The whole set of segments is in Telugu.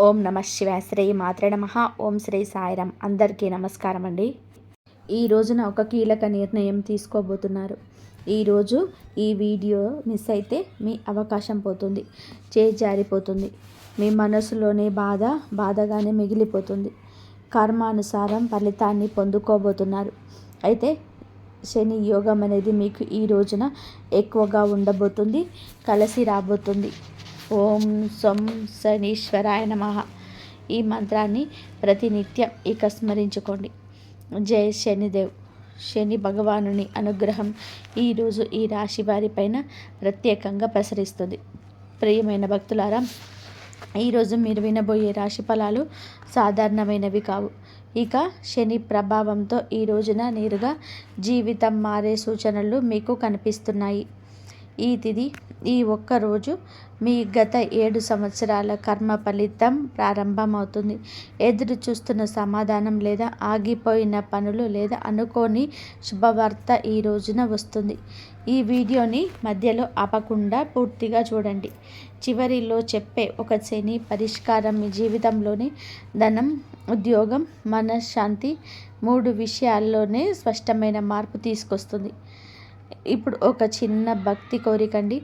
ఓం నమ శివాయ. శ్రీ మాత్రే నమః. ఓం శ్రీ సాయిరామ్. అందరికీ నమస్కారం అండి. ఈ రోజున ఒక కీలక నిర్ణయం తీసుకోబోతున్నారు. ఈరోజు ఈ వీడియో మిస్ అయితే మీ అవకాశం పోతుంది, జారిపోతుంది. మీ మనసులోని బాధగానే మిగిలిపోతుంది. కర్మానుసారం ఫలితాన్ని పొందుకోబోతున్నారు. అయితే శని యోగం అనేది మీకు ఈ రోజున ఎక్కువగా ఉండబోతుంది, కలిసి రాబోతుంది. ఓం సొం శనీశ్వరాయ నమః. ఈ మంత్రాన్ని ప్రతినిత్యం ఇక స్మరించుకోండి. జై శనిదేవ్. శని భగవానుని అనుగ్రహం ఈరోజు ఈ రాశి వారిపైన ప్రత్యేకంగా ప్రసరిస్తుంది. ప్రియమైన భక్తులారా, ఈరోజు మీరు వినబోయే రాశి ఫలాలు సాధారణమైనవి కావు. ఇక శని ప్రభావంతో ఈ రోజున నేరుగా జీవితం మారే సూచనలు మీకు కనిపిస్తున్నాయి. ఈ తిథి, ఈ ఒక్కరోజు మీ గత 7 సంవత్సరాల కర్మ ఫలితం ప్రారంభమవుతుంది. ఎదురు చూస్తున్న సమాధానం లేదా ఆగిపోయిన పనులు లేదా అనుకోని శుభవార్త ఈ రోజున వస్తుంది. ఈ వీడియోని మధ్యలో ఆపకుండా పూర్తిగా చూడండి. చివరిలో చెప్పే ఒక శని పరిష్కారం మీ జీవితంలోని ధనం, ఉద్యోగం, మనశ్శాంతి 3 విషయాల్లోనే స్పష్టమైన మార్పు తీసుకొస్తుంది. ఇప్పుడు ఒక చిన్న భక్తి కోరికండి.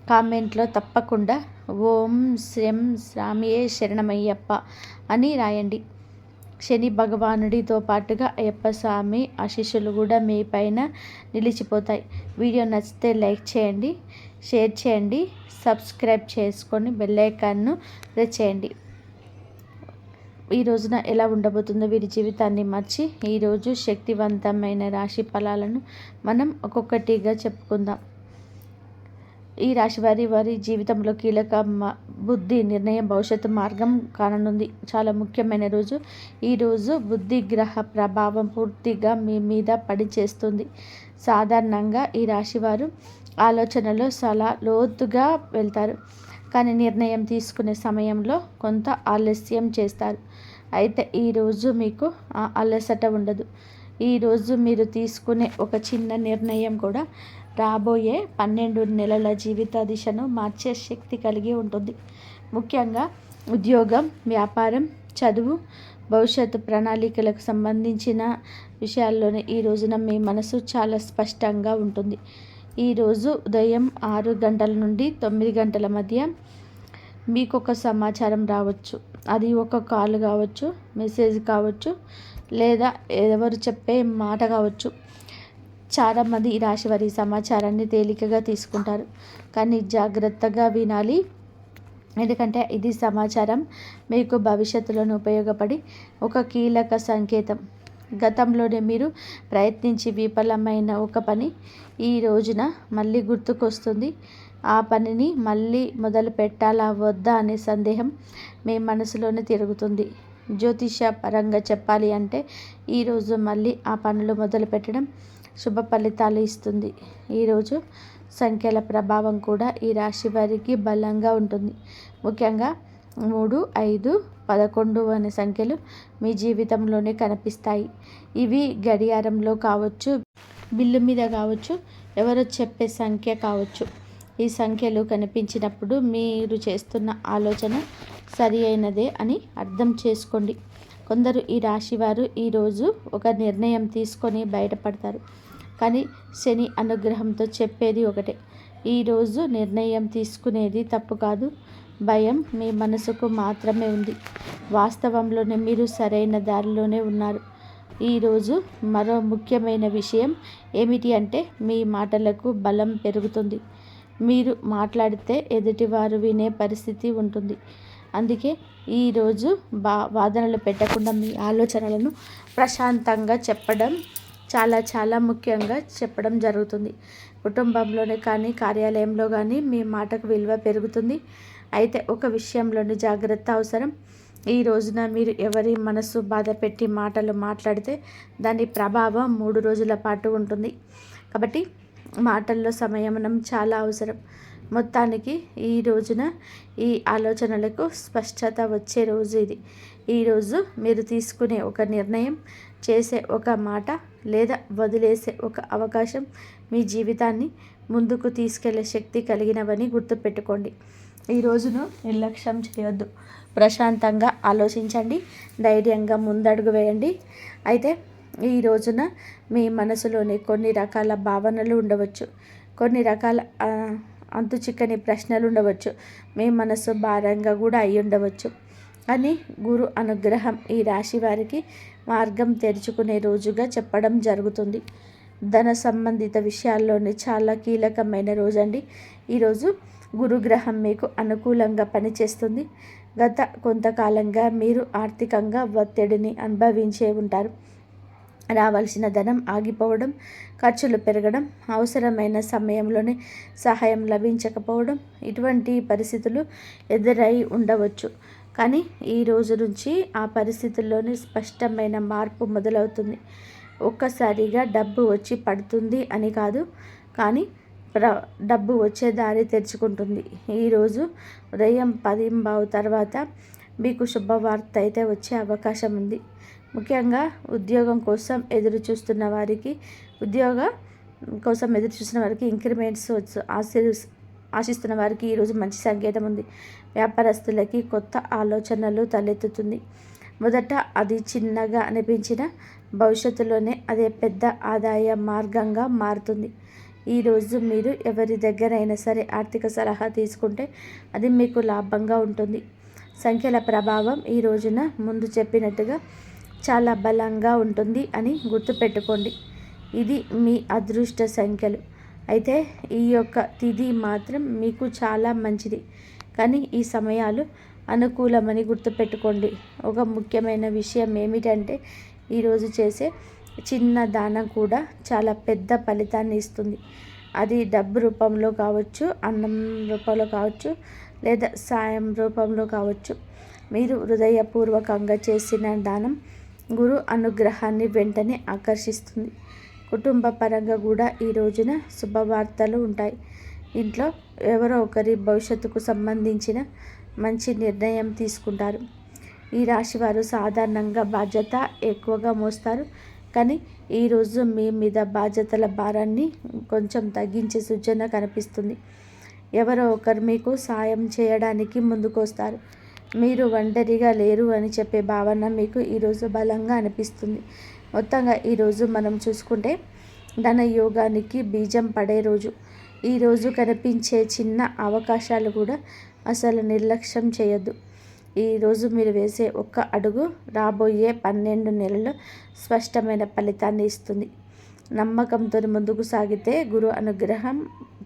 కామెంట్లో తప్పకుండా ఓం శ్రీం శ్రామియే శరణమయ్యప్ప అని రాయండి. శని భగవానుడితో పాటుగా అయ్యప్ప స్వామి ఆశీస్సులు కూడా మీ పైన నిలిచిపోతాయి. వీడియో నచ్చితే లైక్ చేయండి, షేర్ చేయండి, సబ్స్క్రైబ్ చేసుకొని బెల్ ఐకాన్ను ప్రెస్ చేయండి. ఈ రోజున ఎలా ఉండబోతుందో వీరి జీవితాన్ని మార్చి ఈరోజు శక్తివంతమైన రాశి ఫలాలను మనం ఒక్కొక్కటిగా చెప్పుకుందాం. ఈ రాశి వారి జీవితంలో కీలక బుద్ధి నిర్ణయం భవిష్యత్తు మార్గం కానుంది. చాలా ముఖ్యమైన రోజు. ఈరోజు బుద్ధి గ్రహ ప్రభావం పూర్తిగా మీ మీద పడిచేస్తుంది. సాధారణంగా ఈ రాశివారు ఆలోచనలో చాలా లోతుగా వెళ్తారు, కానీ నిర్ణయం తీసుకునే సమయంలో కొంత ఆలస్యం చేస్తారు. అయితే ఈరోజు మీకు ఆ అలసట ఉండదు. ఈరోజు మీరు తీసుకునే ఒక చిన్న నిర్ణయం కూడా రాబోయే 12 నెలల జీవిత దిశను మార్చే శక్తి కలిగి ఉంటుంది. ముఖ్యంగా ఉద్యోగం, వ్యాపారం, చదువు, భవిష్యత్తు ప్రణాళికలకు సంబంధించిన విషయాల్లోనే ఈ రోజున మీ మనసు చాలా స్పష్టంగా ఉంటుంది. ఈరోజు ఉదయం 6 గంటల నుండి 9 గంటల మధ్య మీకు ఒక సమాచారం రావచ్చు. అది ఒక కాల్ కావచ్చు, మెసేజ్ కావచ్చు, లేదా ఎవరు చెప్పే మాట కావచ్చు. చాలామంది ఈ రాశి వారి సమాచారాన్ని తేలికగా తీసుకుంటారు, కానీ జాగ్రత్తగా వినాలి. ఎందుకంటే ఇది సమాచారం మీకు భవిష్యత్తులోనే ఉపయోగపడి ఒక కీలక సంకేతం. గతంలోనే మీరు ప్రయత్నించి విఫలమైన ఒక పని ఈ రోజున మళ్ళీ గుర్తుకొస్తుంది. ఆ పనిని మళ్ళీ మొదలు పెట్టాలా వద్దా అనే సందేహం మీ మనసులోనే తిరుగుతుంది. జ్యోతిష పరంగా చెప్పాలి అంటే ఈరోజు మళ్ళీ ఆ పనులు మొదలు పెట్టడం శుభ ఫలితాలు ఇస్తుంది. ఈరోజు సంఖ్యల ప్రభావం కూడా ఈ రాశి వారికి బలంగా ఉంటుంది. ముఖ్యంగా 3, 5, 11 అనే సంఖ్యలు మీ జీవితంలోనే కనిపిస్తాయి. ఇవి గడియారంలో కావచ్చు, బిల్లు మీద కావచ్చు, ఎవరో చెప్పే సంఖ్య కావచ్చు. ఈ సంఖ్యలు కనిపించినప్పుడు మీరు చేస్తున్న ఆలోచన సరి అయినదే అని అర్థం చేసుకోండి. కొందరు ఈ రాశివారు ఈరోజు ఒక నిర్ణయం తీసుకొని బయటపడతారు, కానీ శని అనుగ్రహంతో చెప్పేది ఒకటే. ఈరోజు నిర్ణయం తీసుకునేది తప్పు కాదు, భయం మీ మనసుకు మాత్రమే ఉంది. వాస్తవంలోనే మీరు సరైన దారిలోనే ఉన్నారు. ఈరోజు మరో ముఖ్యమైన విషయం ఏమిటి అంటే మీ మాటలకు బలం పెరుగుతుంది. మీరు మాట్లాడితే ఎదుటివారు వినే పరిస్థితి ఉంటుంది. అందుకే ఈరోజు వాదనలు పెట్టకుండా మీ ఆలోచనలను ప్రశాంతంగా చెప్పడం చాలా ముఖ్యంగా చెప్పడం జరుగుతుంది. కుటుంబంలోనే కానీ కార్యాలయంలో కానీ మీ మాటకు విలువ పెరుగుతుంది. అయితే ఒక విషయంలోని జాగ్రత్త అవసరం. ఈ రోజున మీరు ఎవరి మనసు బాధ పెట్టి మాటలు మాట్లాడితే దాని ప్రభావం 3 రోజుల పాటు ఉంటుంది. కాబట్టి మాటల్లో సంయమనం చాలా అవసరం. మొత్తానికి ఈ రోజున ఈ ఆలోచనలకు స్పష్టత వచ్చే రోజు ఇది. ఈరోజు మీరు తీసుకునే ఒక నిర్ణయం, చేసే ఒక మాట లేదా వదిలేసే ఒక అవకాశం మీ జీవితాన్ని ముందుకు తీసుకెళ్లే శక్తి కలిగినవని గుర్తుపెట్టుకోండి. ఈ రోజును నిర్లక్ష్యం చేయొద్దు. ప్రశాంతంగా ఆలోచించండి, ధైర్యంగా ముందడుగు వేయండి. అయితే ఈ రోజున మీ మనసులోని కొన్ని రకాల భావనలు ఉండవచ్చు, కొన్ని రకాల అంతు చిక్కని ప్రశ్నలు ఉండవచ్చు, మీ మనసు భారంగా కూడా అయి ఉండవచ్చు. కానీ గురు అనుగ్రహం ఈ రాశి వారికి మార్గం తెరుచుకునే రోజుగా చెప్పడం జరుగుతుంది. ధన సంబంధిత విషయాల్లోనే చాలా కీలకమైన రోజండి ఈరోజు. గురుగ్రహం మీకు అనుకూలంగా పనిచేస్తుంది. గత కొంతకాలంగా మీరు ఆర్థికంగా ఒత్తిడిని అనుభవించే ఉంటారు. రావాల్సిన ధనం ఆగిపోవడం, ఖర్చులు పెరగడం, అవసరమైన సమయంలోనే సహాయం లభించకపోవడం, ఇటువంటి పరిస్థితులు ఎదురై ఉండవచ్చు. కానీ ఈ రోజు నుంచి ఆ పరిస్థితుల్లోనే స్పష్టమైన మార్పు మొదలవుతుంది. ఒక్కసారిగా డబ్బు వచ్చి పడుతుంది అని కాదు, కానీ డబ్బు వచ్చే దారి తెరుచుకుంటుంది. ఈరోజు ఉదయం 10:15 తర్వాత మీకు శుభవార్త అయితే వచ్చే అవకాశం ఉంది. ముఖ్యంగా ఉద్యోగం కోసం ఎదురు చూస్తున్న వారికి ఇంక్రిమెంట్స్ ఆశిస్తున్న వారికి ఈరోజు మంచి సంకేతం ఉంది. వ్యాపారస్తులకి కొత్త ఆలోచనలు తలెత్తుతుంది. మొదట అది చిన్నగా అనిపించిన భవిష్యత్తులోనే అదే పెద్ద ఆదాయ మార్గంగా మారుతుంది. ఈరోజు మీరు ఎవరి దగ్గరైనా సరే ఆర్థిక సలహా తీసుకుంటే అది మీకు లాభంగా ఉంటుంది. సంఖ్యల ప్రభావం ఈ రోజున ముందు చెప్పినట్టుగా చాలా బలంగా ఉంటుంది అని గుర్తుపెట్టుకోండి. ఇది మీ అదృష్ట సంఖ్యలు. అయితే ఈ యొక్క తిథి మాత్రం మీకు చాలా మంచిది, కానీ ఈ సమయాలు అనుకూలమని గుర్తుపెట్టుకోండి. ఒక ముఖ్యమైన విషయం ఏమిటంటే ఈరోజు చేసే చిన్న దానం కూడా చాలా పెద్ద ఫలితాన్ని ఇస్తుంది. అది డబ్బు రూపంలో కావచ్చు, అన్నం రూపంలో కావచ్చు, లేదా సాయం రూపంలో కావచ్చు. మీరు హృదయపూర్వకంగా చేసిన దానం గురు అనుగ్రహాన్ని వెంటనే ఆకర్షిస్తుంది. కుటుంబ పరంగా కూడా ఈ రోజున శుభవార్తలు ఉంటాయి. ఇంట్లో ఎవరో ఒకరి భవిష్యత్తుకు సంబంధించిన మంచి నిర్ణయం తీసుకుంటారు. ఈ రాశివారు సాధారణంగా బాధ్యత ఎక్కువగా మోస్తారు, కానీ ఈరోజు మీ మీద బాధ్యతల భారాన్ని కొంచెం తగ్గించే సూచన కనిపిస్తుంది. ఎవరో ఒకరు మీకు సాయం చేయడానికి ముందుకు వస్తారు. మీరు ఒంటరిగా లేరు అని చెప్పే భావన మీకు ఈరోజు బలంగా అనిపిస్తుంది. మొత్తంగా ఈరోజు మనం చూసుకుంటే ధన యోగానికి బీజం పడే రోజు. ఈరోజు కనిపించే చిన్న అవకాశాలు కూడా అసలు నిర్లక్ష్యం చేయొద్దు. ఈరోజు మీరు వేసే ఒక్క అడుగు రాబోయే 12 నెలల్లో స్పష్టమైన ఫలితాన్ని ఇస్తుంది. నమ్మకంతో ముందుకు సాగితే గురు అనుగ్రహం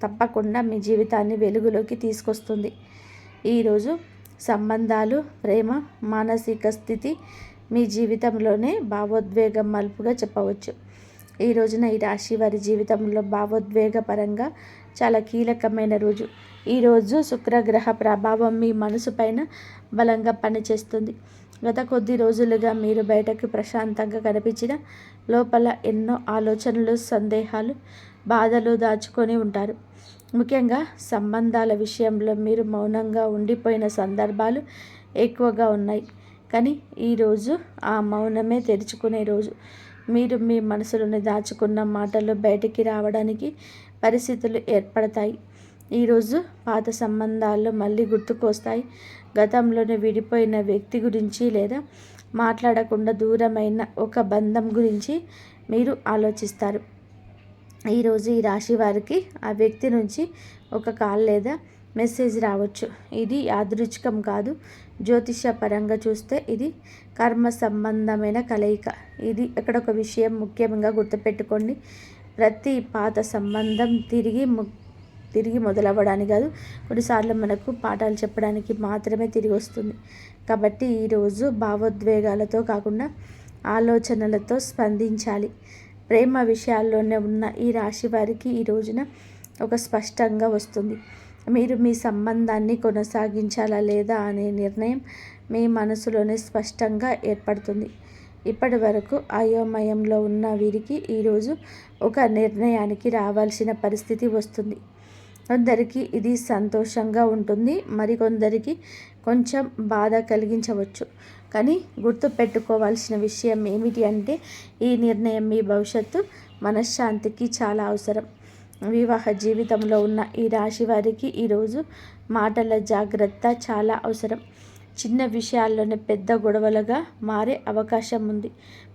తప్పకుండా మీ జీవితాన్ని వెలుగులోకి తీసుకొస్తుంది. ఈరోజు సంబంధాలు, ప్రేమ, మానసిక స్థితి మీ జీవితంలోనే భావోద్వేగం మలుపుగా చెప్పవచ్చు. ఈ రోజున ఈ రాశి వారి జీవితంలో భావోద్వేగపరంగా చాలా కీలకమైన రోజు. ఈరోజు శుక్రగ్రహ ప్రభావం మీ మనసు పైన బలంగా పనిచేస్తుంది. గత కొద్ది రోజులుగా మీరు బయటకు ప్రశాంతంగా కనిపించిన లోపల ఎన్నో ఆలోచనలు, సందేహాలు, బాధలు దాచుకొని ఉంటారు. ముఖ్యంగా సంబంధాల విషయంలో మీరు మౌనంగా ఉండిపోయిన సందర్భాలు ఎక్కువగా ఉన్నాయి. కానీ ఈరోజు ఆ మౌనమే తెరుచుకునే రోజు. మీరు మీ మనసులోని దాచుకున్న మాటలు బయటికి రావడానికి పరిస్థితులు ఏర్పడతాయి. ఈరోజు పాత సంబంధాలు మళ్ళీ గుర్తుకు వస్తాయి. గతంలోనే విడిపోయిన వ్యక్తి గురించి లేదా మాట్లాడకుండా దూరమైన ఒక బంధం గురించి మీరు ఆలోచిస్తారు. ఈరోజు ఈ రాశి వారికి ఆ వ్యక్తి నుంచి ఒక కాల్ లేదా మెసేజ్ రావచ్చు. ఇది యాదృచ్ఛికం కాదు. జ్యోతిష పరంగా చూస్తే ఇది కర్మ సంబంధమైన కలయిక. ఇది ఇక్కడ ఒక విషయం ముఖ్యంగా గుర్తుపెట్టుకోండి. ప్రతి పాత సంబంధం తిరిగి మొదలవ్వడానికి కాదు, కొన్నిసార్లు మనకు పాఠాలు చెప్పడానికి మాత్రమే తిరిగి వస్తుంది. కాబట్టి ఈరోజు భావోద్వేగాలతో కాకుండా ఆలోచనలతో స్పందించాలి. ప్రేమ విషయాల్లోనే ఉన్న ఈ రాశి వారికి ఈ రోజున ఒక స్పష్టంగా వస్తుంది. మీరు మీ సంబంధాన్ని కొనసాగించాలా లేదా అనే నిర్ణయం మీ మనసులోనే స్పష్టంగా ఏర్పడుతుంది. ఇప్పటి వరకు అయోమయంలో ఉన్న వీరికి ఈరోజు ఒక నిర్ణయానికి రావాల్సిన పరిస్థితి వస్తుంది. కొందరికి ఇది సంతోషంగా ఉంటుంది, మరికొందరికి కొంచెం బాధ కలిగించవచ్చు. కానీ గుర్తుపెట్టుకోవాల్సిన విషయం ఏమిటి అంటే ఈ నిర్ణయం మీ భవిష్యత్తు మనశ్శాంతికి చాలా అవసరం. వివాహ జీవితంలో ఉన్న ఈ రాశి వారికి ఈరోజు మాటల జాగ్రత్త చాలా అవసరం. చిన్న విషయాల్లోనే పెద్ద గొడవలుగా మారే అవకాశం ఉంది.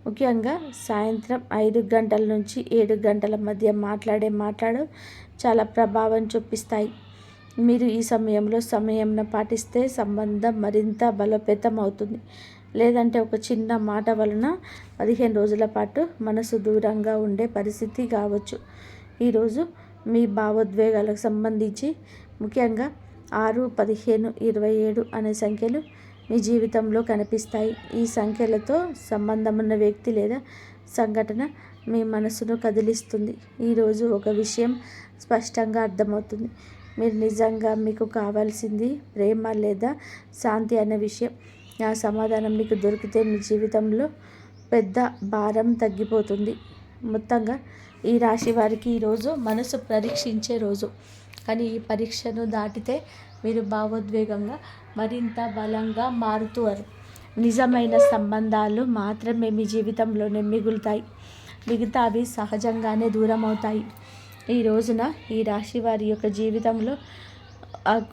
ముఖ్యంగా సాయంత్రం 5 గంటల నుంచి 7 గంటల మధ్య మాట్లాడే మాటలు చాలా ప్రభావం చూపిస్తాయి. మీరు ఈ సమయంను పాటిస్తే సంబంధం మరింత బలోపేతం అవుతుంది. లేదంటే ఒక చిన్న మాట వలన 15 రోజుల పాటు మనసు దూరంగా ఉండే పరిస్థితి కావచ్చు. ఈరోజు మీ భావోద్వేగాలకు సంబంధించి ముఖ్యంగా 6, 15, 27 అనే సంఖ్యలు మీ జీవితంలో కనిపిస్తాయి. ఈ సంఖ్యలతో సంబంధం ఉన్న వ్యక్తి లేదా సంఘటన మీ మనసును కదిలిస్తుంది. ఈరోజు ఒక విషయం స్పష్టంగా అర్థమవుతుంది. మీరు నిజంగా మీకు కావాల్సింది ప్రేమ లేదా శాంతి అనే విషయం. ఆ సమాధానం మీకు దొరికితే మీ జీవితంలో పెద్ద భారం తగ్గిపోతుంది. మొత్తంగా ఈ రాశి వారికి ఈరోజు మనసు పరీక్షించే రోజు. కానీ ఈ పరీక్షను దాటితే మీరు భావోద్వేగంగా మరింత బలంగా మారుతారు. నిజమైన సంబంధాలు మాత్రమే మీ జీవితంలోనే మిగులుతాయి. మిగతావి సహజంగానే దూరం అవుతాయి. ఈ రోజున ఈ రాశి వారి యొక్క జీవితంలో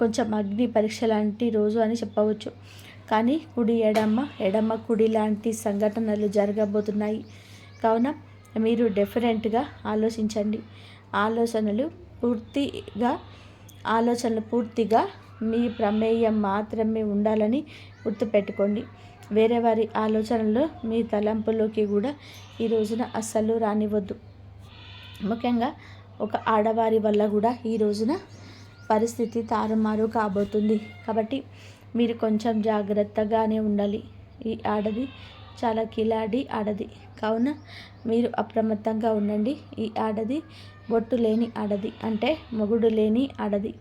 కొంచెం అగ్ని పరీక్ష లాంటి రోజు అని చెప్పవచ్చు. కానీ కుడి ఎడమ కుడి లాంటి సంఘటనలు జరగబోతున్నాయి. కావున మీరు డిఫరెంట్గా ఆలోచించండి. ఆలోచనలు పూర్తిగా మీ ప్రమేయం మాత్రమే ఉండాలని గుర్తుపెట్టుకోండి. వేరే వారి ఆలోచనలు మీ తలంపులోకి కూడా ఈ రోజున అస్సలు రానివ్వద్దు. ముఖ్యంగా ఒక ఆడవారి వల్ల కూడా ఈ రోజున పరిస్థితి తారుమారు కాబోతుంది. కాబట్టి మీరు కొంచెం జాగ్రత్తగానే ఉండాలి. ఈ ఆడది చాలా కిలాడి ఆడది, కావున మీరు అప్రమత్తంగా ఉండండి. ఈ ఆడది బొట్టు లేని ఆడది, అంటే మొగుడు లేని ఆడది.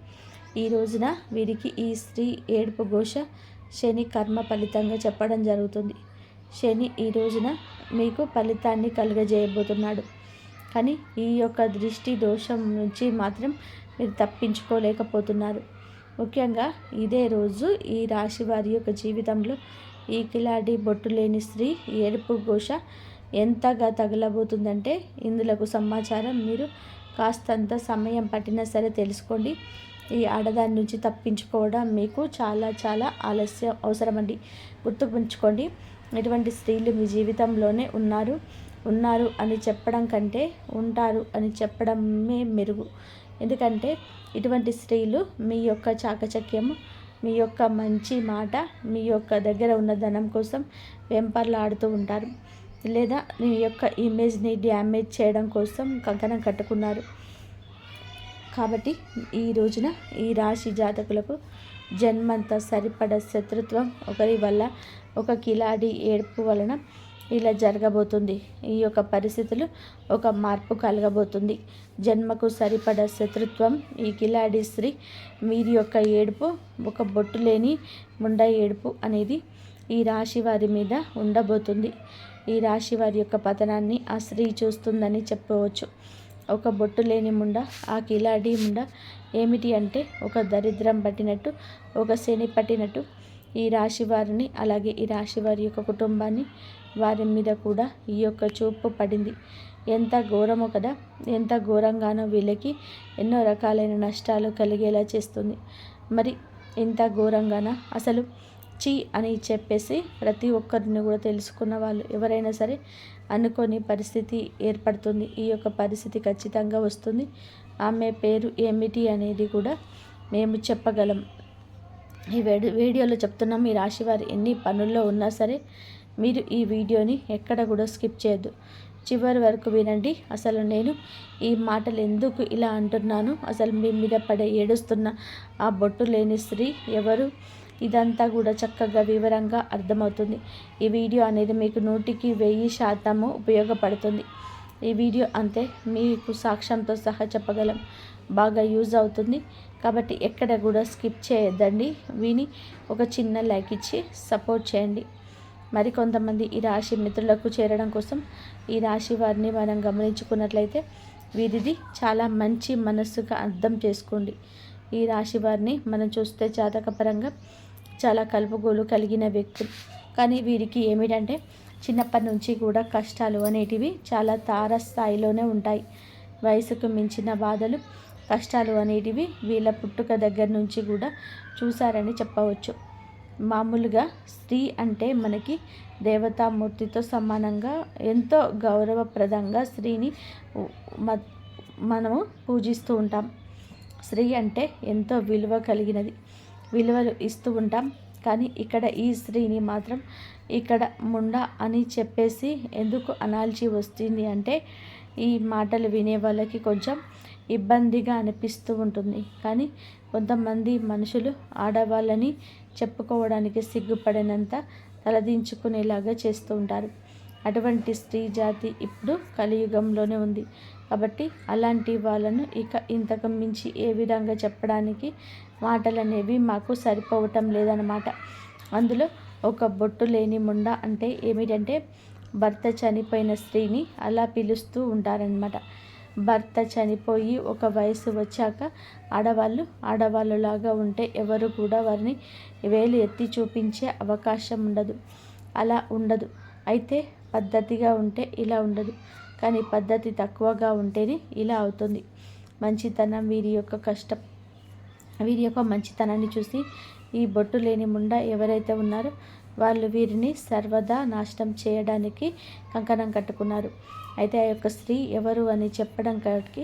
ఈ రోజున వీరికి ఈ స్త్రీ ఏడుపు ఘోష శని కర్మ ఫలితంగా చెప్పడం జరుగుతుంది. శని ఈ రోజున మీకు ఫలితాన్ని కలుగజేయబోతున్నాడు. కానీ ఈ యొక్క దృష్టి దోషం నుంచి మాత్రం మీరు తప్పించుకోలేకపోతున్నారు. ముఖ్యంగా ఇదే రోజు ఈ రాశి వారి యొక్క జీవితంలో ఈ కిలాడి బొట్టు లేని స్త్రీ ఏడుపు ఘోష ఎంతగా తగలబోతుందంటే ఇందులకు సమాచారం మీరు కాస్తంత సమయం పట్టినా సరే తెలుసుకోండి. ఈ ఆడదాని నుంచి తప్పించుకోవడం మీకు చాలా చాలా ఆలస్యం అవసరమండి. గుర్తుంచుకోండి, ఇటువంటి స్త్రీలు మీ జీవితంలోనే ఉన్నారు అని చెప్పడం కంటే ఉంటారు అని చెప్పడమే మెరుగు. ఎందుకంటే ఇటువంటి స్త్రీలు మీ యొక్క చాకచక్యము, మీ యొక్క మంచి మాట, మీ యొక్క దగ్గర ఉన్న ధనం కోసం వెంపర్లాడుతూ ఉంటారు. లేదా మీ యొక్క ఇమేజ్ని డ్యామేజ్ చేయడం కోసం కంకణం కట్టుకున్నారు. కాబట్టి ఈ రోజున ఈ రాశి జాతకులకు జన్మంతా సరిపడ శత్రుత్వం ఒకరి వల్ల, ఒక కిలాడి ఏడుపు వలన ఇలా జరగబోతుంది. ఈ యొక్క పరిస్థితులు ఒక మార్పు కలగబోతుంది. జన్మకు సరిపడ శత్రుత్వం ఈ కిలాడి స్త్రీ వీరి యొక్క ఏడుపు, ఒక బొట్టు లేని ముండ ఏడుపు అనేది ఈ రాశి వారి మీద ఉండబోతుంది. ఈ రాశి వారి యొక్క పతనాన్ని ఆ స్త్రీ చూస్తుందని చెప్పవచ్చు. ఒక బొట్టు లేని ముండ, ఆ కిలాడి ముండ ఏమిటి అంటే ఒక దరిద్రం పట్టినట్టు, ఒక శని పట్టినట్టు ఈ రాశి వారిని, అలాగే ఈ రాశి వారి యొక్క కుటుంబాన్ని, వారి మీద కూడా ఈ యొక్క చూపు పడింది. ఎంత ఘోరమో కదా, ఎంత ఘోరంగానో వీళ్ళకి ఎన్నో రకాలైన నష్టాలు కలిగేలా చేస్తుంది. మరి ఇంత ఘోరంగానా? అసలు చీ అని చెప్పేసి ప్రతి ఒక్కరిని కూడా తెలుసుకున్న వాళ్ళు ఎవరైనా సరే అనుకోని పరిస్థితి ఏర్పడుతుంది. ఈ యొక్క పరిస్థితి ఖచ్చితంగా వస్తుంది. ఆమె పేరు ఏమిటి అనేది కూడా మేము చెప్పగలం. ఈ వీడియోలో చెప్తున్నాం. ఈ రాశి వారు ఎన్ని పనుల్లో ఉన్నా సరే మీరు ఈ వీడియోని ఎక్కడ కూడా స్కిప్ చేయొద్దు, చివరి వరకు వినండి. అసలు నేను ఈ మాటలు ఎందుకు ఇలా అంటున్నాను, అసలు మీ మీద పడే ఏడుస్తున్న ఆ బొట్టు లేని స్త్రీ ఎవరు, ఇదంతా కూడా చక్కగా వివరంగా అర్థమవుతుంది. ఈ వీడియో అనేది మీకు 100% ఉపయోగపడుతుంది. ఈ వీడియో అంతే మీకు సాక్ష్యంతో సహా చెప్పగలం, బాగా యూజ్ అవుతుంది. కాబట్టి ఎక్కడ కూడా స్కిప్ చేయొద్దండి. విని ఒక చిన్న లైక్ ఇచ్చి సపోర్ట్ చేయండి. మరి కొంతమంది ఈ రాశి మిత్రులకు చేరడం కోసం ఈ రాశి వారిని మనం గమనించుకున్నట్లయితే వీరిది చాలా మంచి మనస్సుగా అర్థం చేసుకోండి. ఈ రాశి వారిని మనం చూస్తే జాతకపరంగా చాలా కలుపుగోలు కలిగిన వ్యక్తులు. కానీ వీరికి ఏమిటంటే చిన్నప్పటి నుంచి కూడా కష్టాలు అనేటివి చాలా తారస్థాయిలోనే ఉంటాయి. వయసుకు మించిన బాధలు, కష్టాలు అనేటివి వీళ్ళ పుట్టుక దగ్గర నుంచి కూడా చూశారని చెప్పవచ్చు. మామూలుగా స్త్రీ అంటే మనకి దేవతామూర్తితో సమానంగా ఎంతో గౌరవప్రదంగా స్త్రీని మనము పూజిస్తూ ఉంటాం. స్త్రీ అంటే ఎంతో విలువ కలిగినది, విలువలు ఇస్తూ ఉంటాం. కానీ ఇక్కడ ఈ స్త్రీని మాత్రం ఇక్కడ ముండ అని చెప్పేసి ఎందుకు అనాల్సి వస్తుంది అంటే ఈ మాటలు వినే వాళ్ళకి కొంచెం ఇబ్బందిగా అనిపిస్తూ ఉంటుంది. కానీ కొంతమంది మనుషులు ఆడవాళ్ళని చెప్పుకోవడానికి సిగ్గుపడినంత తలదించుకునేలాగా చేస్తూ ఉంటారు. అటువంటి స్త్రీ జాతి ఇప్పుడు కలియుగంలోనే ఉంది. కాబట్టి అలాంటి వాళ్ళను ఇంతకు మించి ఏ విధంగా చెప్పడానికి మాటలు అనేవి మాకు సరిపోవటం లేదన్నమాట. అందులో ఒక బొట్టు లేని ముండ అంటే ఏమిటంటే భర్త చనిపోయిన స్త్రీని అలా పిలుస్తూ ఉంటారనమాట. భర్త చనిపోయి ఒక వయసు వచ్చాక ఆడవాళ్ళలాగా ఉంటే ఎవరు కూడా వారిని వేలు ఎత్తి చూపించే అవకాశం ఉండదు. అలా ఉండదు. అయితే పద్ధతిగా ఉంటే ఇలా ఉండదు. కానీ పద్ధతి తక్కువగా ఉంటేనే ఇలా అవుతుంది. మంచితనం, వీరి యొక్క కష్టం, వీరి యొక్క మంచితనాన్ని చూసి ఈ బొట్టు లేని ముండ ఎవరైతే ఉన్నారో వాళ్ళు వీరిని సర్వదా నాశనం చేయడానికి కంకణం కట్టుకున్నారు. అయితే ఆ యొక్క స్త్రీ ఎవరు అని చెప్పడం కాటికి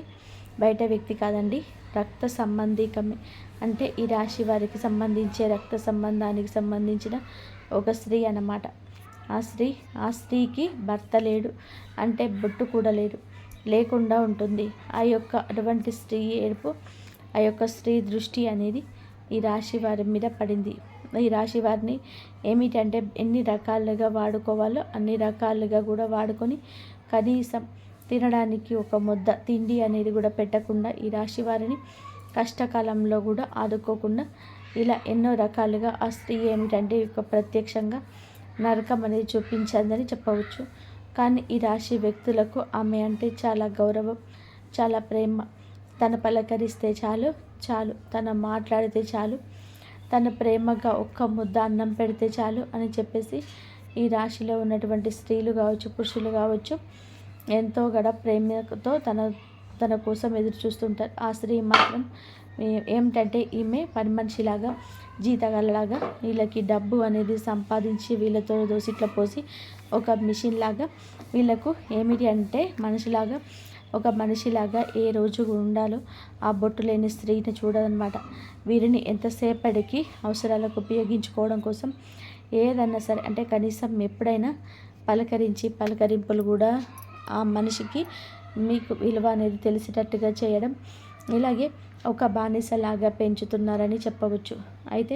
బయట వ్యక్తి కాదండి, రక్త సంబంధికమే. అంటే ఈ రాశి వారికి సంబంధించే రక్త సంబంధానికి సంబంధించిన ఒక స్త్రీ అన్నమాట. ఆ స్త్రీకి భర్త లేడు, అంటే బొట్టు కూడా లేకుండా ఉంటుంది. అటువంటి స్త్రీ ఏడుపు, ఆ యొక్క స్త్రీ దృష్టి అనేది ఈ రాశి వారి మీద పడింది. ఈ రాశి వారిని ఏమిటంటే ఎన్ని రకాలుగా వాడుకోవాలో అన్ని రకాలుగా కూడా వాడుకొని కనీసం తినడానికి ఒక ముద్ద తిండి అనేది కూడా పెట్టకుండా ఈ రాశి వారిని కష్టకాలంలో కూడా ఆదుకోకుండా ఇలా ఎన్నో రకాలుగా ఆ స్త్రీ ఏమిటంటే ప్రత్యక్షంగా నరకం అనేది చూపించిందని చెప్పవచ్చు. కానీ ఈ రాశి వ్యక్తులకు ఆమె అంటే చాలా గౌరవం, చాలా ప్రేమ. తను పలకరిస్తే చాలు, తను మాట్లాడితే చాలు, తను ప్రేమగా ఒక్క ముద్ద అన్నం పెడితే చాలు అని చెప్పేసి ఈ రాశిలో ఉన్నటువంటి స్త్రీలు కావచ్చు, పురుషులు కావచ్చు ఎంతో ప్రేమతో తన కోసం ఎదురు చూస్తుంటారు. ఆ స్త్రీ మాత్రం ఏమిటంటే ఈమె పని మనిషిలాగా, జీతగాళ్ళలాగా వీళ్ళకి డబ్బు అనేది సంపాదించి వీళ్ళతో దోసిట్లో పోసి ఒక మిషన్ లాగా వీళ్ళకు ఏమిటి అంటే ఒక మనిషిలాగా ఏ రోజు ఉండాలో ఆ బొట్టు లేని స్త్రీని చూడదనమాట. వీరిని ఎంతసేపటికి అవసరాలకు ఉపయోగించుకోవడం కోసం ఏదన్నా సరే అంటే కనీసం ఎప్పుడైనా పలకరింపులు కూడా ఆ మనిషికి మీకు విలువ అనేది తెలిసేటట్టుగా చేయడం, ఇలాగే ఒక బానిసలాగా పెంచుతున్నారని చెప్పవచ్చు. అయితే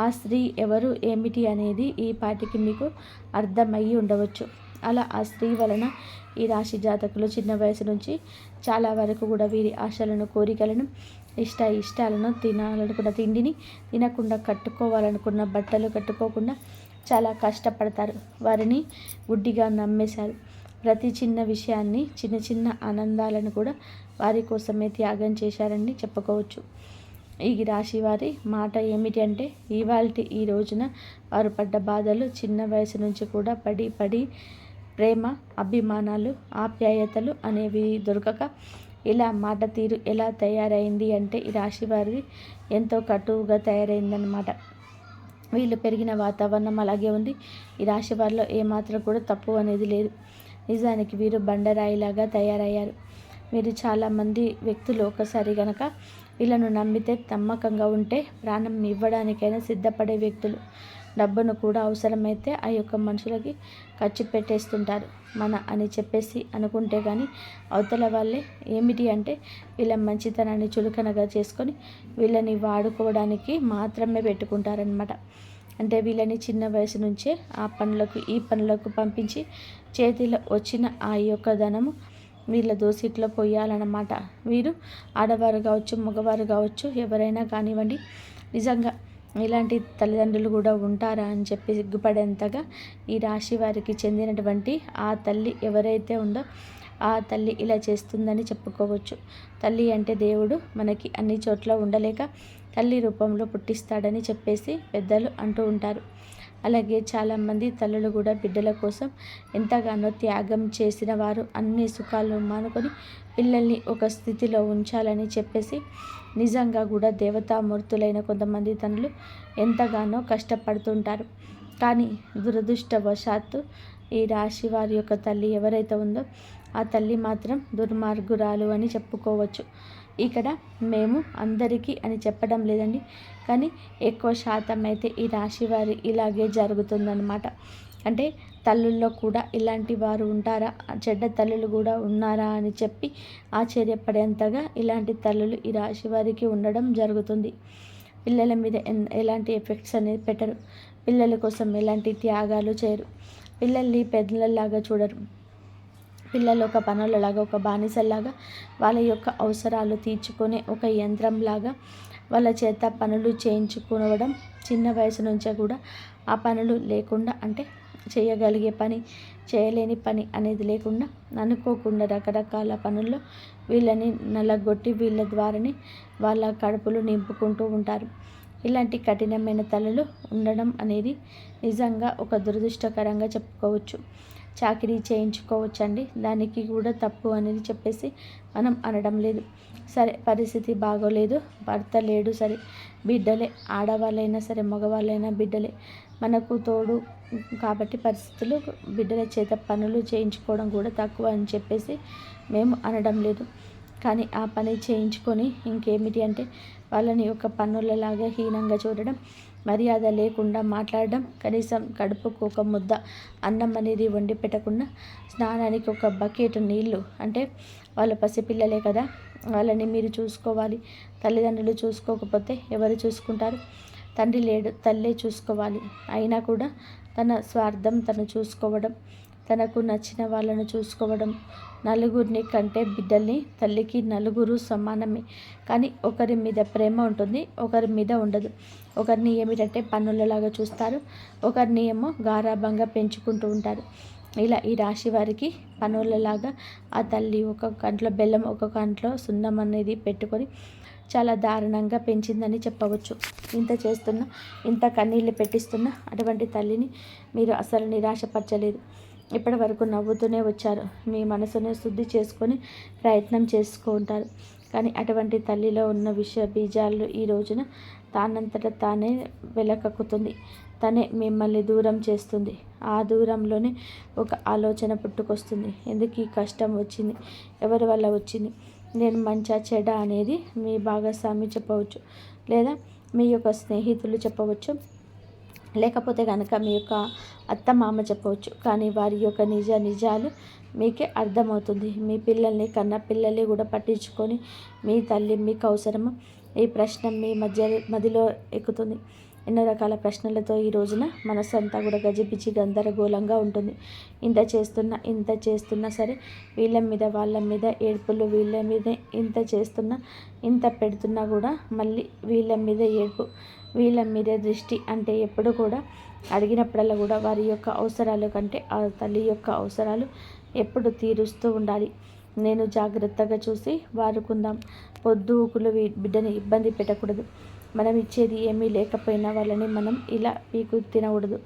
ఆ స్త్రీ ఎవరు ఏమిటి అనేది ఈ పాటికి మీకు అర్థమయ్యి ఉండవచ్చు. అలా ఆ స్త్రీ వలన ఈ రాశి జాతకులు చిన్న వయసు నుంచి చాలా వరకు కూడా వీరి ఆశలను, కోరికలను, ఇష్టాలను, తినాలనుకున్న తిండిని తినకుండా, కట్టుకోవాలనుకున్న బట్టలు కట్టుకోకుండా చాలా కష్టపడతారు. వారిని గుడ్డిగా నమ్మేశారు. ప్రతి చిన్న విషయాన్ని, చిన్న ఆనందాలను కూడా వారి కోసమే త్యాగం చేశారని చెప్పుకోవచ్చు. ఈ రాశి వారి మాట ఏమిటి అంటే ఈ రోజున వారు పడ్డ బాధలు చిన్న వయసు నుంచి కూడా పడి ప్రేమ, అభిమానాలు, ఆప్యాయతలు అనేవి దొరకక ఇలా మాట తీరు ఎలా తయారైంది అంటే ఈ రాశి వారిది ఎంతో కటువుగా తయారైందన్నమాట. వీళ్ళు పెరిగిన వాతావరణం అలాగే ఉంది. ఈ రాశి వారిలో ఏమాత్రం కూడా తప్పు అనేది లేదు. నిజానికి వీరు బండరాయిలాగా తయారయ్యారు. మీరు చాలామంది వ్యక్తులు ఒకసారి కనుక వీళ్ళను నమ్మితే, నమ్మకంగా ఉంటే ప్రాణం ఇవ్వడానికైనా సిద్ధపడే వ్యక్తులు. డబ్బును కూడా అవసరమైతే ఆ యొక్క మనుషులకి ఖర్చు పెట్టేస్తుంటారు అని చెప్పేసి అనుకుంటే కానీ అవతల వాళ్ళే ఏమిటి అంటే వీళ్ళ మంచితనాన్ని చులకనగా చేసుకొని వీళ్ళని వాడుకోవడానికి మాత్రమే పెట్టుకుంటారనమాట. అంటే వీళ్ళని చిన్న వయసు నుంచే ఆ పనులకు ఈ పనులకు పంపించి చేతిలో వచ్చిన ఆ యొక్క ధనము వీళ్ళ దోసిట్లో పోయాలన్నమాట. వీరు ఆడవారు కావచ్చు, మగవారు కావచ్చు, ఎవరైనా కానివ్వండి, నిజంగా ఇలాంటి తల్లిదండ్రులు కూడా ఉంటారా అని చెప్పి సిగ్గుపడేంతగా ఈ రాశి వారికి చెందినటువంటి ఆ తల్లి ఎవరైతే ఉందో ఆ తల్లి ఇలా చేస్తుందని చెప్పుకోవచ్చు. తల్లి అంటే దేవుడు మనకి అన్ని చోట్ల ఉండలేక తల్లి రూపంలో పుట్టిస్తాడని చెప్పేసి పెద్దలు అంటూ ఉంటారు. అలాగే చాలామంది తల్లులు కూడా బిడ్డల కోసం ఎంతగానో త్యాగం చేసిన వారు అన్ని సుఖాలు మానుకొని పిల్లల్ని ఒక స్థితిలో ఉంచాలని చెప్పేసి నిజంగా కూడా దేవతామూర్తులైన కొంతమంది తల్లులు ఎంతగానో కష్టపడుతుంటారు. కానీ దురదృష్టవశాత్తు ఈ రాశి వారి యొక్క తల్లి ఎవరైతే ఉందో ఆ తల్లి మాత్రం దుర్మార్గురాలు అని చెప్పుకోవచ్చు. ఇక్కడ మేము అందరికీ అని చెప్పడం లేదండి, కానీ ఎక్కువ శాతం అయితే ఈ రాశి వారి ఇలాగే జరుగుతుందన్నమాట. అంటే తల్లుల్లో కూడా ఇలాంటి వారు ఉంటారా, చెడ్డ తల్లులు కూడా ఉన్నారా అని చెప్పి ఆశ్చర్యపడేంతగా ఇలాంటి తల్లులు ఈ రాశి వారికి ఉండడం జరుగుతుంది. పిల్లల మీద ఎలాంటి ఎఫెక్ట్స్ అనేది పెట్టరు, పిల్లల కోసం ఎలాంటి త్యాగాలు చేయరు, పిల్లల్ని పెద్దలలాగా చూడరు, పిల్లలు ఒక పనులలాగా ఒక బానిసల్లాగా వాళ్ళ యొక్క అవసరాలు తీర్చుకునే ఒక యంత్రంలాగా వాళ్ళ చేత పనులు చేయించుకోవడం, చిన్న వయసు నుంచే కూడా ఆ పనులు లేకుండా అంటే చేయగలిగే పని చేయలేని పని అనేది లేకుండా అనుకోకుండా రకరకాల పనుల్లో వీళ్ళని నలగొట్టి వీళ్ళ ద్వారానే వాళ్ళ కడుపులు నింపుకుంటూ ఉంటారు. ఇలాంటి కఠినమైన తలలు ఉండడం అనేది నిజంగా ఒక దురదృష్టకరంగా చెప్పుకోవచ్చు. చాకరీ చేయించుకోవచ్చండి, దానికి కూడా తప్పు అనేది చెప్పేసి మనం అనడం లేదు. సరే పరిస్థితి బాగోలేదు, భర్త లేడు, సరే బిడ్డలే, ఆడవాళ్ళైనా సరే మగవాళ్ళైనా బిడ్డలే మనకు తోడు కాబట్టి పరిస్థితులు బిడ్డల చేత పనులు చేయించుకోవడం కూడా తక్కువ అని చెప్పేసి మేము అనడం లేదు. కానీ ఆ పని చేయించుకొని ఇంకేమిటి అంటే వాళ్ళని ఒక పన్నులలాగా హీనంగా చూడడం, మర్యాద లేకుండా మాట్లాడడం, కనీసం కడుపుకు ఒక ముద్ద అన్నం అనేది వండి పెట్టకుండా స్నానానికి ఒక బకెట్ నీళ్ళు, అంటే వాళ్ళ పసిపిల్లలే కదా వాళ్ళని మీరు చూసుకోవాలి, తల్లిదండ్రులు చూసుకోకపోతే ఎవరు చూసుకుంటారు? తండ్రి లేడు, తల్లే చూసుకోవాలి. అయినా కూడా తన స్వార్థం తను చూసుకోవడం, తనకు నచ్చిన వాళ్ళను చూసుకోవడం, నలుగురిని కంటే బిడ్డల్ని, తల్లికి నలుగురు సమానమే. కానీ ఒకరి మీద ప్రేమ ఉంటుంది, ఒకరి మీద ఉండదు. ఒకరిని ఏమిటంటే పన్నులలాగా చూస్తారు, ఒకరిని ఏమో గారాబంగా పెంచుకుంటూ ఉంటారు. ఇలా ఈ రాశి వారికి పనులలాగా ఆ తల్లి ఒక కంట్లో బెల్లం ఒక కంట్లో సున్నం అనేది పెట్టుకొని చాలా దారుణంగా పెంచిందని చెప్పవచ్చు. ఇంత చేస్తున్నా, ఇంత కన్నీళ్ళు పెట్టిస్తున్నా అటువంటి తల్లిని మీరు అసలు నిరాశపరచలేదు. ఇప్పటి వరకు నవ్వుతూనే వచ్చారు, మీ మనసును శుద్ధి చేసుకొని ప్రయత్నం చేసుకుంటారు. కానీ అటువంటి తల్లిలో ఉన్న విష బీజాలు ఈ రోజున తానంతట తానే వెలకక్కుతుంది, తనే మిమ్మల్ని దూరం చేస్తుంది. ఆ దూరంలోనే ఒక ఆలోచన పుట్టుకొస్తుంది, ఎందుకు ఈ కష్టం వచ్చింది, ఎవరి వల్ల వచ్చింది, నేను మంచా చెడ అనేది మీ భాగస్వామి చెప్పవచ్చు, లేదా మీ యొక్క స్నేహితులు చెప్పవచ్చు, లేకపోతే కనుక మీ యొక్క అత్త మామ చెప్పవచ్చు. కానీ వారి యొక్క నిజాలు మీకే అర్థమవుతుంది. మీ పిల్లల్ని కన్నా పిల్లల్ని కూడా పట్టించుకొని మీ తల్లి మీకు అవసరమా, ఈ ప్రశ్న మీ మదిలో ఎక్కుతుంది. ఎన్నో రకాల ప్రశ్నలతో ఈ రోజున మనసు అంతా కూడా గజిబిజి గందరగోళంగా ఉంటుంది. ఇంత చేస్తున్నా సరే వీళ్ళ మీద వాళ్ళ మీద ఏడుపులు, వీళ్ళ మీద ఇంత చేస్తున్నా ఇంత పెడుతున్నా కూడా మళ్ళీ వీళ్ళ మీద ఏడుపు, వీళ్ళ మీద దృష్టి. అంటే ఎప్పుడు కూడా అడిగినప్పుడల్లా కూడా వారి యొక్క అవసరాలు కంటే ఆ తల్లి యొక్క అవసరాలు ఎప్పుడు తీరుస్తూ ఉండాలి. నేను జాగ్రత్తగా చూసి వారుకుందాం, పొద్దుకులు బిడ్డని ఇబ్బంది పెట్టకూడదు, మనం ఇచ్చేది ఏమీ లేకపోయినా వాళ్ళని మనం ఇలా పీకు తినకూడదు,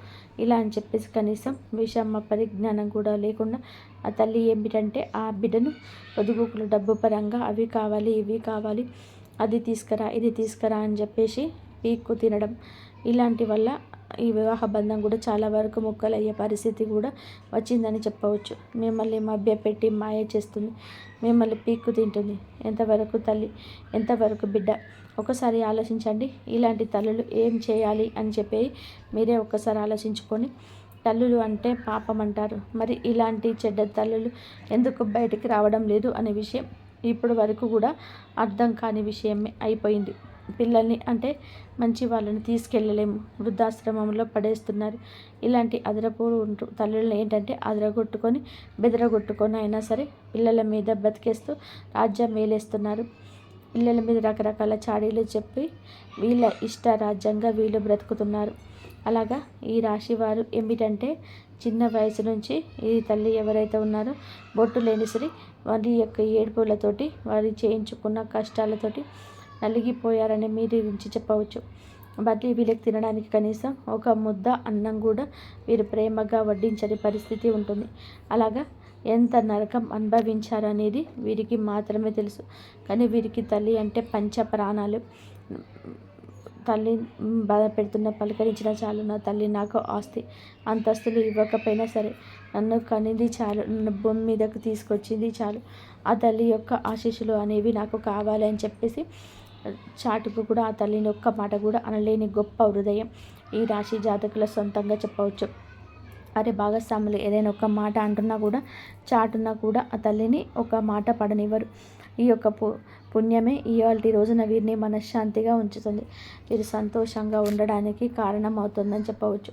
ఇలా అని చెప్పేసి కనీసం విషమ పరిజ్ఞానం కూడా లేకుండా ఆ తల్లి ఏమిటంటే ఆ బిడ్డను పొదుగుకులు డబ్బు పరంగా అవి కావాలి ఇవి కావాలి, అది తీసుకురా ఇది తీసుకురా అని చెప్పేసి పీక్కు తినడం, ఇలాంటి వల్ల ఈ వివాహ బంధం కూడా చాలా వరకు ముక్కలయ్యే పరిస్థితి కూడా వచ్చిందని చెప్పవచ్చు. మిమ్మల్ని మభ్యపెట్టి మాయ చేస్తుంది, మిమ్మల్ని పీక్కు తింటుంది. ఎంతవరకు తల్లి, ఎంతవరకు బిడ్డ, ఒకసారి ఆలోచించండి. ఇలాంటి తల్లులు ఏం చేయాలి అని చెప్పి మీరే ఒక్కసారి ఆలోచించుకొని, తల్లులు అంటే పాపం అంటారు, మరి ఇలాంటి చెడ్డ తల్లులు ఎందుకు బయటికి రావడం లేదు అనే విషయం ఇప్పుడు వరకు కూడా అర్థం కాని విషయమే అయిపోయింది. పిల్లల్ని అంటే మంచి వాళ్ళని తీసుకెళ్ళలేము, వృద్ధాశ్రమంలో పడేస్తున్నారు. ఇలాంటి అదరపు తల్లులను ఏంటంటే అదరగొట్టుకొని బెదరగొట్టుకొని అయినా సరే పిల్లల మీద బతికేస్తూ రాజ్యం మేలేస్తున్నారు. పిల్లల మీద రకరకాల చాడీలు చెప్పి వీళ్ళ ఇష్ట రాజ్యంగా వీళ్ళు బ్రతుకుతున్నారు. అలాగా ఈ రాశి వారు ఏమిటంటే చిన్న వయసు నుంచి ఈ తల్లి ఎవరైతే ఉన్నారో బొట్టు లేని సరి వారి యొక్క ఏడుపులతోటి వారి చేయించుకున్న కష్టాలతోటి నలిగిపోయారని మీరు గురించి చెప్పవచ్చు. మళ్ళీ వీళ్ళకి తినడానికి కనీసం ఒక ముద్ద అన్నం కూడా వీరు ప్రేమగా వడ్డించని పరిస్థితి ఉంటుంది. అలాగా ఎంత నరకం అనుభవించారనేది వీరికి మాత్రమే తెలుసు. కానీ వీరికి తల్లి అంటే పంచ ప్రాణాలు. తల్లి బాధ పెడుతున్న పలకరించిన చాలు, నా తల్లి నాకు ఆస్తి అంతస్తులు ఇవ్వకపోయినా సరే నన్ను కనింది చాలు, నన్ను భూమి మీదకు తీసుకొచ్చింది చాలు, ఆ తల్లి యొక్క ఆశీస్సులు అనేవి నాకు కావాలి అని చెప్పేసి చాటుకు కూడా ఆ తల్లిని ఒక్క మాట కూడా అనలేని గొప్ప హృదయం ఈ రాశి జాతకుల సొంతంగా చెప్పవచ్చు. అరే భాగస్వాములు ఏదైనా ఒక మాట అంటున్నా కూడా చాటున్నా కూడా ఆ తల్లిని ఒక మాట పడనివ్వరు. ఈ యొక్క పుణ్యమే ఇవాళ రోజున వీరిని మనశ్శాంతిగా ఉంచుతుంది. వీరు సంతోషంగా ఉండడానికి కారణం అవుతుందని చెప్పవచ్చు.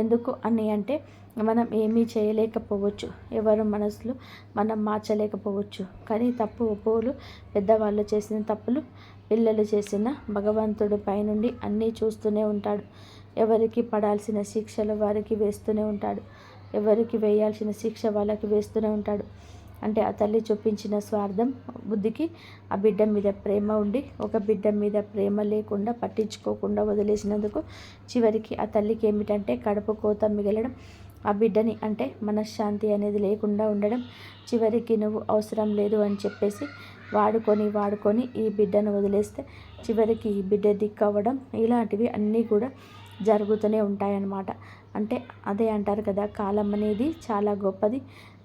ఎందుకు అని అంటే మనం ఏమీ చేయలేకపోవచ్చు, ఎవరు మనసులు మనం మార్చలేకపోవచ్చు. కానీ తప్పు ఒప్పులు పెద్దవాళ్ళు చేసిన తప్పులు పిల్లలు చేసిన భగవంతుడు పైనుండి అన్నీ చూస్తూనే ఉంటాడు. ఎవరికి పడాల్సిన శిక్షలు వారికి వేస్తూనే ఉంటాడు, ఎవరికి వేయాల్సిన శిక్ష వాళ్ళకి వేస్తూనే ఉంటాడు. అంటే ఆ తల్లి చూపించిన స్వార్థం బుద్ధికి ఆ బిడ్డ మీద ప్రేమ ఉండి ఒక బిడ్డ మీద ప్రేమ లేకుండా పట్టించుకోకుండా వదిలేసినందుకు చివరికి ఆ తల్లికి ఏమిటంటే కడుపు కోత మిగలడం, ఆ బిడ్డని అంటే మనశ్శాంతి అనేది లేకుండా ఉండడం, చివరికి నువ్వు అవసరం లేదు అని చెప్పేసి వాడుకొని ఈ బిడ్డను వదిలేస్తే చివరికి ఈ బిడ్డ దిక్కవ్వడం, ఇలాంటివి అన్నీ కూడా జరుగుతూనే ఉంటాయన్నమాట. అంటే అదే అంటారు కదా, కాలం అనేది చాలా గొప్పది.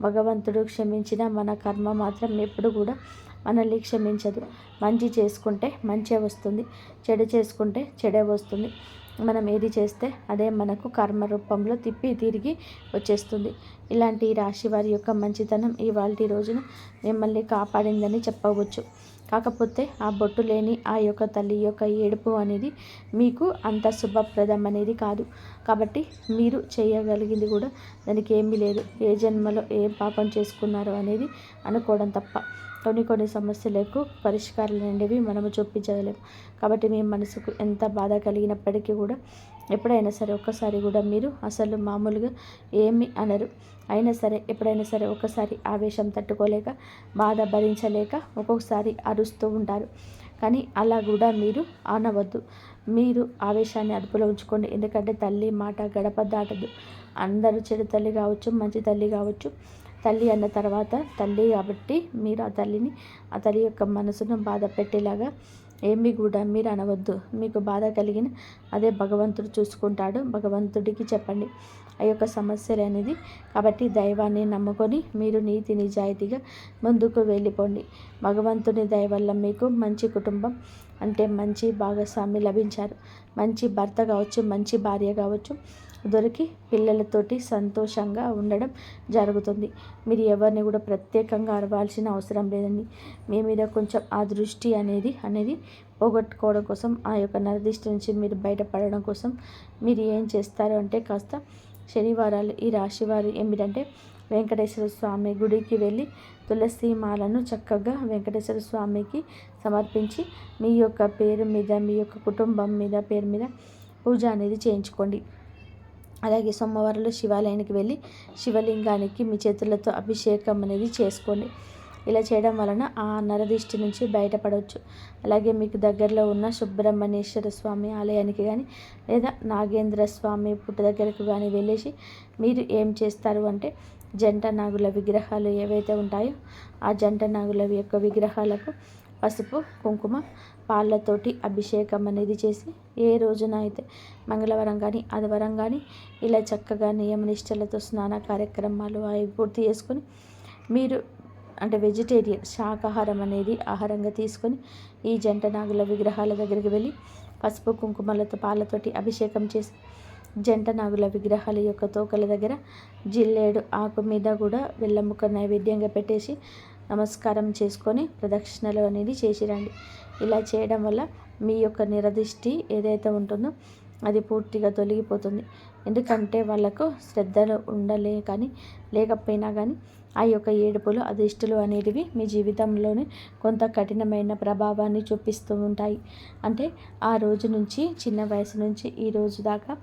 భగవంతుడు క్షమించిన మన కర్మ మాత్రం ఎప్పుడు కూడా మనల్ని క్షమించదు. మంచి చేసుకుంటే మంచే వస్తుంది, చెడు చేసుకుంటే చెడే వస్తుంది. మనం ఏది చేస్తే అదే మనకు కర్మ రూపంలో తిప్పి తిరిగి వచ్చేస్తుంది. ఇలాంటి రాశి వారి యొక్క మంచితనం ఇవాల్టి రోజున మిమ్మల్ని కాపాడిందని చెప్పవచ్చు. కాకపోతే ఆ బొట్టు లేని ఆ యొక్క తల్లి యొక్క ఏడుపు అనేది మీకు అంత శుభప్రదం అనేది కాదు. కాబట్టి మీరు చేయగలిగింది కూడా దానికి ఏమీ లేదు. ఏ జన్మలో ఏం పాపం చేసుకున్నారో అనేది అనుకోవడం తప్ప కొన్ని సమస్యలకు పరిష్కారాలు అనేవి మనము చూపించగలేము. కాబట్టి మీ మనసుకు ఎంత బాధ కలిగినప్పటికీ కూడా ఎప్పుడైనా సరే ఒక్కసారి కూడా మీరు అసలు మామూలుగా ఏమి అనరు. అయినా సరే ఎప్పుడైనా సరే ఒకసారి ఆవేశం తట్టుకోలేక బాధ భరించలేక ఒక్కొక్కసారి అరుస్తూ ఉంటారు. కానీ అలా కూడా మీరు అనవద్దు. మీరు ఆవేశాన్ని అదుపులో ఉంచుకోండి. ఎందుకంటే తల్లి మాట గడప దాటదు. అందరూ చెడు తల్లి కావచ్చు, మంచి తల్లి కావచ్చు, తల్లి అన్న తర్వాత తల్లి కాబట్టి మీరు ఆ తల్లి యొక్క మనసును బాధ పెట్టేలాగా ఏమీ కూడా మీరు అనవద్దు. మీకు బాధ కలిగిన అదే భగవంతుడు చూసుకుంటాడు. భగవంతుడికి చెప్పండి ఆ యొక్క సమస్యలు అనేది. కాబట్టి దైవాన్ని నమ్ముకొని మీరు నీతి నిజాయితీగా ముందుకు వెళ్ళిపోండి. భగవంతుని దయ వల్ల మీకు మంచి కుటుంబం అంటే మంచి భాగస్వామి లభించారు. మంచి భర్త కావచ్చు, మంచి భార్య కావచ్చు దొరికి పిల్లలతోటి సంతోషంగా ఉండడం జరుగుతుంది. మీరు ఎవరిని కూడా ప్రత్యేకంగా అరవాల్సిన అవసరం లేదండి. మీ మీద కొంచెం ఆ దృష్టి అనేది పోగొట్టుకోవడం కోసం, ఆ యొక్క నరదిష్టి నుంచి మీరు బయటపడడం కోసం మీరు ఏం చేస్తారు అంటే కాస్త శనివారాలు ఈ రాశివారు ఏమిటంటే వెంకటేశ్వర స్వామి గుడికి వెళ్ళి తులసి మాలను చక్కగా వెంకటేశ్వర స్వామికి సమర్పించి మీ యొక్క పేరు మీద, మీ యొక్క కుటుంబం మీద పేరు మీద పూజ అనేది చేయించుకోండి. అలాగే సోమవారంలో శివాలయానికి వెళ్ళి శివలింగానికి మీ చేతులతో అభిషేకం అనేది చేసుకోండి. ఇలా చేయడం వలన ఆ నరదిష్టి నుంచి బయటపడవచ్చు. అలాగే మీకు దగ్గరలో ఉన్న సుబ్రహ్మణ్యేశ్వర స్వామి ఆలయానికి కానీ లేదా నాగేంద్ర స్వామి పుట్ట దగ్గరకు కానీ వెళ్ళేసి మీరు ఏం చేస్తారు అంటే జంట నాగుల విగ్రహాలు ఏవైతే ఉంటాయో ఆ జంట నాగుల యొక్క విగ్రహాలకు పసుపు కుంకుమ పాళ్ళతోటి అభిషేకం అనేది చేసి ఏ రోజున అయితే మంగళవారం కానీ ఆదివారం కానీ ఇలా చక్కగా నియమనిష్టలతో స్నాన కార్యక్రమాలు అవి పూర్తి చేసుకొని మీరు అంటే వెజిటేరియన్ శాకాహారం అనేది ఆహారంగా తీసుకొని ఈ జంట నాగుల విగ్రహాల దగ్గరికి వెళ్ళి పసుపు కుంకుమలతో పాలతోటి అభిషేకం చేసి జంట నాగుల విగ్రహాల యొక్క తోకల దగ్గర జిల్లేడు ఆకు మీద కూడా బెల్లముక్క నైవేద్యంగా పెట్టేసి నమస్కారం చేసుకొని ప్రదక్షిణలు అనేది చేసిరండి. ఇలా చేయడం వల్ల మీ యొక్క నిరదిష్టి ఏదైతే ఉంటుందో అది పూర్తిగా తొలగిపోతుంది. ఎందుకంటే వాళ్ళకు శ్రద్ధలు లేకపోయినా కానీ ఆ యొక్క ఏడుపులు అదిష్టులు అనేటివి మీ జీవితంలోనే కొంత కఠినమైన ప్రభావాన్ని చూపిస్తూ ఉంటాయి. అంటే ఆ రోజు నుంచి చిన్న వయసు నుంచి ఈ రోజు దాకా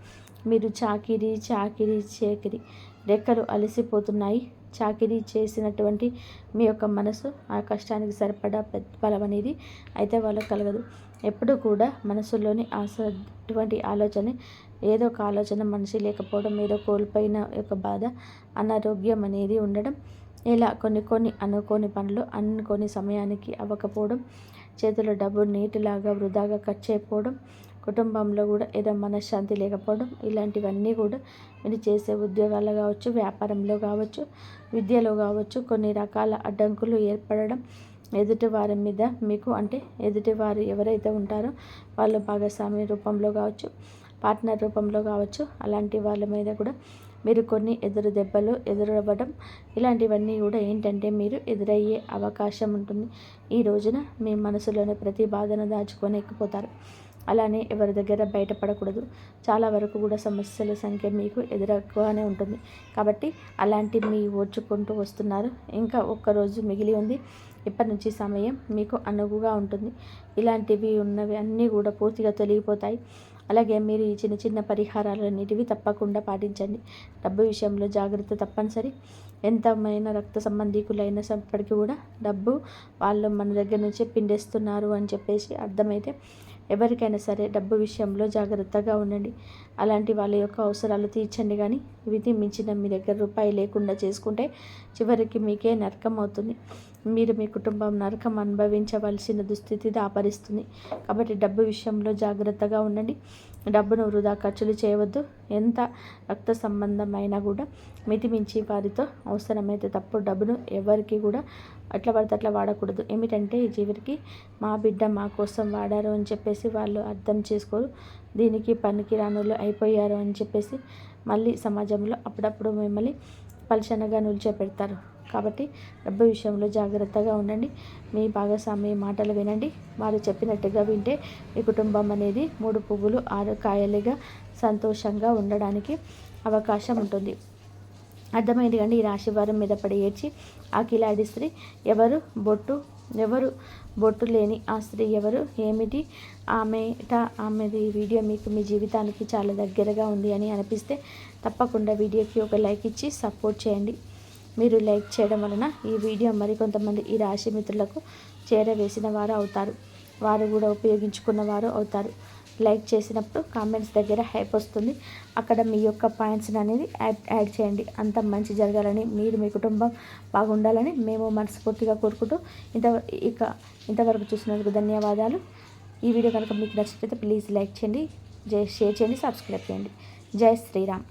మీరు చాకిరీ రెక్కలు అలసిపోతున్నాయి. చాకిరీ చేసినటువంటి మీ యొక్క మనసు ఆ కష్టానికి సరిపడా ప్రతిఫలం అనేది అయితే వాళ్ళకు కలగదు. ఎప్పుడు కూడా మనసులోని అటువంటి ఆలోచన, ఏదో ఒక ఆలోచన, మనిషి లేకపోవడం, ఏదో కోల్పోయిన ఒక బాధ, అనారోగ్యం అనేది ఉండడం, ఇలా కొన్ని అనుకోని పనులు అనుకోని సమయానికి అవ్వకపోవడం, చేతిలో డబ్బు నీటిలాగా వృధాగా ఖర్చు అయిపోవడం, కుటుంబంలో కూడా ఏదో మనశ్శాంతి లేకపోవడం, ఇలాంటివన్నీ కూడా మీరు చేసే ఉద్యోగాల్లో కావచ్చు, వ్యాపారంలో కావచ్చు, విద్యలో కావచ్చు కొన్ని రకాల అడ్డంకులు ఏర్పడడం, ఎదుటివారి మీద మీకు అంటే ఎదుటివారు ఎవరైతే ఉంటారో వాళ్ళ భాగస్వామి రూపంలో కావచ్చు, పార్ట్నర్ రూపంలో కావచ్చు, అలాంటి వాళ్ళ మీద కూడా మీరు కొన్ని ఎదురు దెబ్బలు ఎదురవ్వడం, ఇలాంటివన్నీ కూడా ఏంటంటే మీరు ఎదురయ్యే అవకాశం ఉంటుంది. ఈ రోజున మీ మనసులోని ప్రతి బాధను దాచుకొని ఎక్కిపోతారు. అలానే ఎవరి దగ్గర బయటపడకూడదు. చాలా వరకు కూడా సమస్యల సంఖ్య మీకు ఎదురగానే ఉంటుంది. కాబట్టి అలాంటి మీ ఓర్చుకుంటూ వస్తున్నారు. ఇంకా ఒక్కరోజు మిగిలి ఉంది. ఇప్పటి నుంచి సమయం మీకు అనువుగా ఉంటుంది. ఇలాంటివి ఉన్నవి అన్నీ కూడా పూర్తిగా తొలగిపోతాయి. అలాగే మీరు ఈ చిన్న చిన్న పరిహారాలన్నిటివి తప్పకుండా పాటించండి. డబ్బు విషయంలో జాగ్రత్త తప్పనిసరి. ఎంతమైన రక్త సంబంధికులైనప్పటికీ కూడా డబ్బు వాళ్ళు మన దగ్గర నుంచి పిండేస్తున్నారు అని చెప్పేసి అర్థమైతే ఎవరికైనా సరే డబ్బు విషయంలో జాగ్రత్తగా ఉండండి. అలాంటి వాళ్ళ యొక్క అవసరాలు తీర్చండి. కానీ విధి మించిన మీ దగ్గర రూపాయి లేకుండా చేసుకుంటే చివరికి మీకే నరకం అవుతుంది. మీరు మీ కుటుంబం నరకం అనుభవించవలసిన దుస్థితి దాపరిస్తుంది. కాబట్టి డబ్బు విషయంలో జాగ్రత్తగా ఉండండి. డబ్బును వృధా ఖర్చులు చేయవద్దు. ఎంత రక్త సంబంధమైనా కూడా మితిమించి వారితో అవసరమైతే తప్పుడు డబ్బును ఎవరికి కూడా అట్లా పడితే అట్లా వాడకూడదు. ఏమిటంటే చివరికి మా బిడ్డ మా కోసం వాడారు అని చెప్పేసి వాళ్ళు అర్థం చేసుకోరు. దీనికి పనికి రానులు అయిపోయారు అని చెప్పేసి మళ్ళీ సమాజంలో అప్పుడప్పుడు మిమ్మల్ని పలుచనగా నిల్చోపెడతారు. కాబట్టి డబ్బు విషయంలో జాగ్రత్తగా ఉండండి. మీ భాగస్వామి మాటలు వినండి. వారు చెప్పినట్టుగా వింటే మీ కుటుంబం అనేది 3 పువ్వులు 6 కాయలుగా సంతోషంగా ఉండడానికి అవకాశం ఉంటుంది. అర్థమైంది కండి. ఈ రాశి వారం మీద పడి ఏడ్చి ఆ కిలాడి స్త్రీ ఎవరు, బొట్టు లేని ఆ స్త్రీ ఎవరు, ఏమిటి ఆమెది వీడియో మీకు మీ జీవితానికి చాలా దగ్గరగా ఉంది అని అనిపిస్తే తప్పకుండా వీడియోకి ఒక లైక్ ఇచ్చి సపోర్ట్ చేయండి. మీరు లైక్ చేయడం వలన ఈ వీడియో మరికొంతమంది ఈ రాశి మిత్రులకు చేరవేసిన వారు అవుతారు. వారు కూడా ఉపయోగించుకున్న వారు అవుతారు. లైక్ చేసినప్పుడు కామెంట్స్ దగ్గర హైప్ వస్తుంది. అక్కడ మీ యొక్క పాయింట్స్ అనేది యాడ్ చేయండి. అంత మంచి జరగాలని, మీరు మీ కుటుంబం బాగుండాలని మేము మనస్ఫూర్తిగా కోరుకుంటూ ఇంతవరకు చూసినందుకు ధన్యవాదాలు. ఈ వీడియో కనుక మీకు నచ్చినట్లయితే ప్లీజ్ లైక్ చేయండి, షేర్ చేయండి, సబ్స్క్రైబ్ చేయండి. జై శ్రీరామ్.